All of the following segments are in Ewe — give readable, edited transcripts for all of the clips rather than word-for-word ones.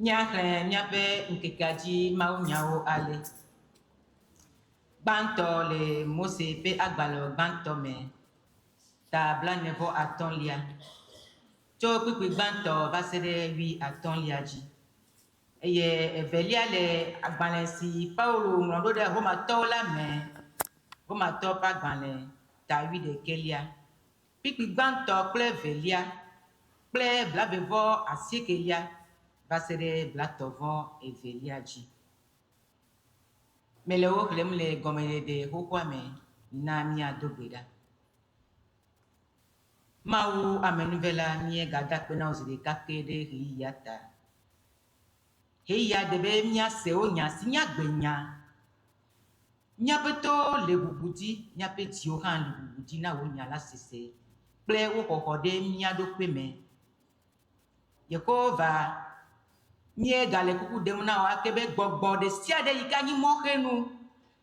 Nyakle miabe nkekaji mau nyao ale. Banto le Mose pe agbalo banto me. Ta bla nevo aton lia. Cho pipi banto vasede wi aton lia ji. Eye evelia le agbale si Paulo nglondo de Roma to la me. Roma to pa agbale ta wi de kelia. Pipi banto kple velia. Kple bla bevo asiekelia. Vasede bla tovo evelia ji. Mais le haut clem le gomele de hokwame na mi adobeda. Mau amenuvela mi gada pena ozide kake de hiyata. Hiya debe mia seo nya sinya gbenya. Nya peto le bubudi nya petio han le bubudi na wo nya la sese. Ple wo kokode mia do peme. Yekova mie gale kuku demuna wa kebe gbogbo de sia de yikanyi mohenu.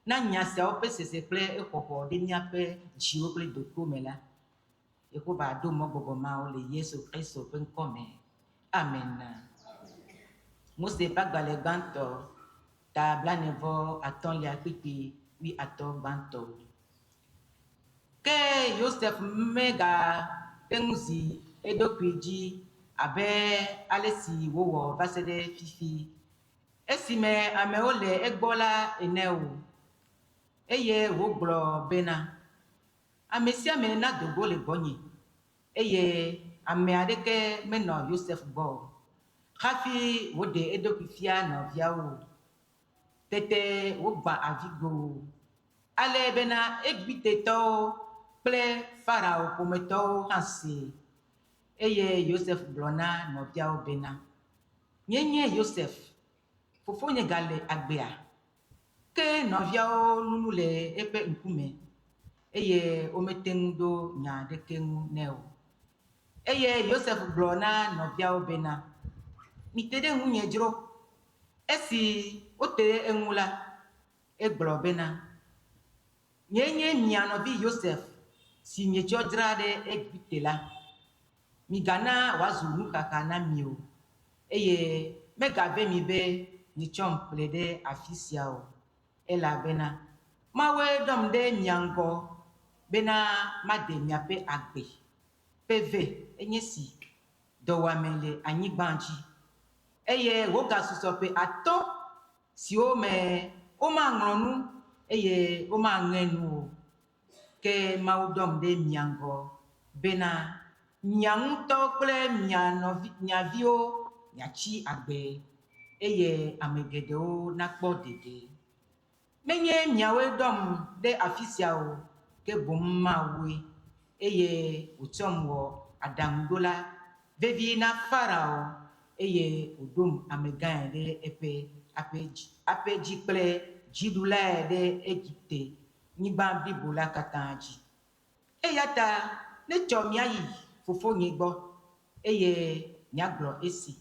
Na nyase o pe sese ple ekoko de miape jiwo ple doko mela eko ba do mo gogo ma o le Yesu Kristo pe nkome amen. Mose pa gale banto ta blanevo aton lia pipi wi aton banto ke Joseph mega tengusi edokwiji abe alesi wowo basede fifi esime ame ole egbola eneo eye wo gblɔ bena ame sia ame na dogo le gbɔnye eye ame aɖeke menɔ Joseph gbɔ hafi woɖe eɖokui fia nɔviawo tete wogba avigo ale bena Egiptetɔwo kple Farao ƒometɔwo hã se eye Joseph gblɔ na nɔviawo bena nye Joseph fofonye gale agbea ke nɔviawo nunu le eƒe ŋkume eye womete ŋu ɖo nya aɖeke ŋu nɛ o eye Joseph gblɔ na nɔviawo bena mite ɖe ŋunye dzro esi wote ɖe eŋu la egblɔ bena nye mia nɔvi Joseph si mietsɔ dzra ɖe Egipte la migana wòazu nuxaxa na mi o eye megave mi be mietsɔm ƒle ɖe afi sia o. Elabena mawe dɔm ɖe mia ŋgɔ bena made miaƒe agbe peve enye si dɔwɔame le anyigba dzi eye wogasusɔ ƒe 5 siwo me womaŋlɔ nu eye womaŋe nu o ke Mawu dɔm ɖe mia ŋgɔ bena mia ŋutɔ kple mia viwo miatsi agbe eye ame geɖewo nakpɔ dede. Menye miawoe dɔm ɖe afi sia o ke boŋ Mawoe eye wòtsɔm wɔ aɖaŋuɖola vevi na Farao eye wòɖom amegãe ɖe eƒe aƒe dzi kple dziɖulae ɖe Egipte nyigba blibo la katã dzi. Eya ta netsɔ miayi fofonye gbɔ eye miagblɔ esi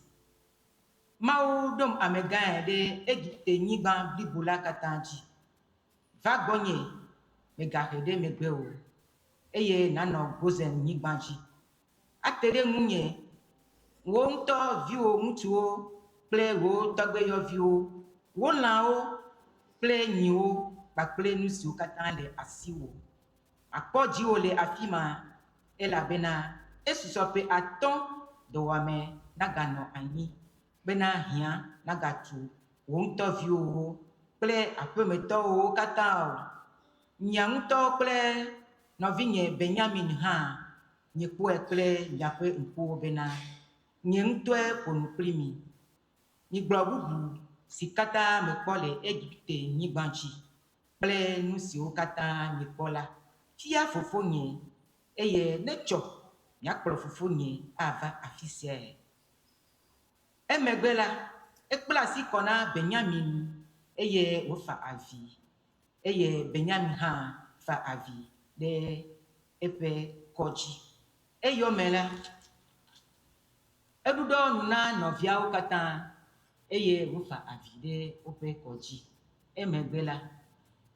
Mawu ɖom amegãe ɖe Egipte nyigba blibo la katã dzi. Va gbɔnye megahe ɖe megbe o eye nanɔ Gozen nyigba dzi. Ate ɖe ŋunye wo ŋutɔ viwo ŋutsuwo kple wo tɔgbeyɔviwo, wo lãwo kple nyiwo kpakple nu siwo katã le asiwo. Akpɔ dziwò le afi ma elabena esusɔ ƒe 5 dɔwɔame naganɔ anyi bena hiã nagatu wo ŋutɔ viwo kple aƒemetɔwo katã o. Nye ŋutɔ kple nɔvinye Benyamin hã nye kpɔe kple miaƒe ŋkuwo bena nye ŋutɔe ƒo nu kpli mi. Migblɔ bubu si katã mekpɔ le Egipte nyigba dzi kple nu siwo katã mikpɔ la fia fofonye eye netsɔ miakplɔ fofonye ava afi siae. Emegbe la ekpla asi kɔ na Benyamin eye wòfa avi eye Benyamin hã fa avi ɖe eƒe kɔdzi. Eyɔme la eɖuɖɔ nu na nɔviawo katã eye wòfa avi ɖe woƒe kɔdzi. Emegbe la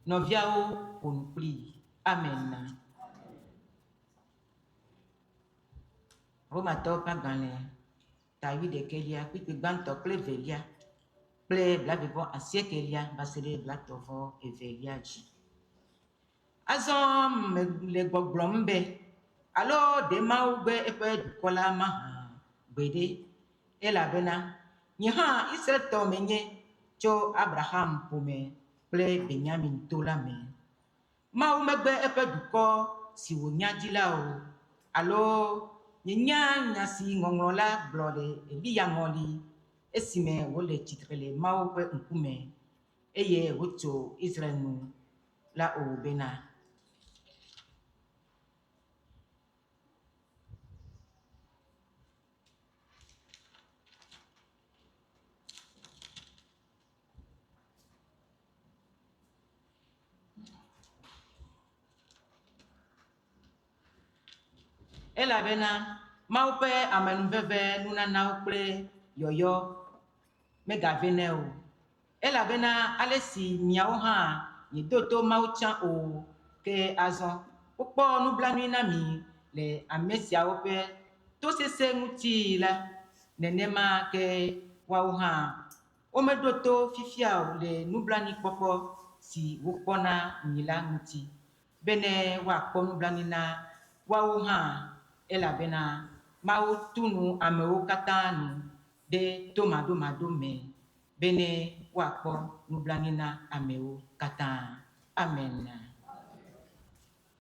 nɔviawo ƒo nu kplii. Amen. Romatɔwo ƒe agbalẽ tawi de kelia kpikpi gbãtɔ kple velia kple blaevevɔ asiekɛlia va se ɖe blatɔvɔ evelia dzi. Azɔ le gbɔgblɔm be alo ɖe Mawu gbe eƒe dukɔ la mahã gbeɖe elabena nye hã Israeltɔ menye tso Abraham ƒome kple Benyamin to la me. Mawu megbe eƒe dukɔ si wònya dzi la o, alo nyenya nya si ŋɔŋlɔ la gblɔ le Eliya ŋɔli esime wòle tsitre le Mawu ƒe ŋkume eye wòtso Israel nu la o bena elabena Mawu ƒe amenuveve nunanawo kple yɔyɔ megave nɛ o, elabena ale si miawo hã miedo to Mawu tsã o, ke azɔ wokpɔ nublanui na mi le ame siawo ƒe tosese ŋuti la, nenema ke woawo hã womeɖo to fifia o le nublanuikpɔkpɔ si wokpɔna mi la ŋuti, bene woakpɔ nublanui na woawo hã, elabena Mawu tu nu amewo katã nu ɖe tomaɖomaɖo me bene woakpɔ nublanui na amewo katã. Amen.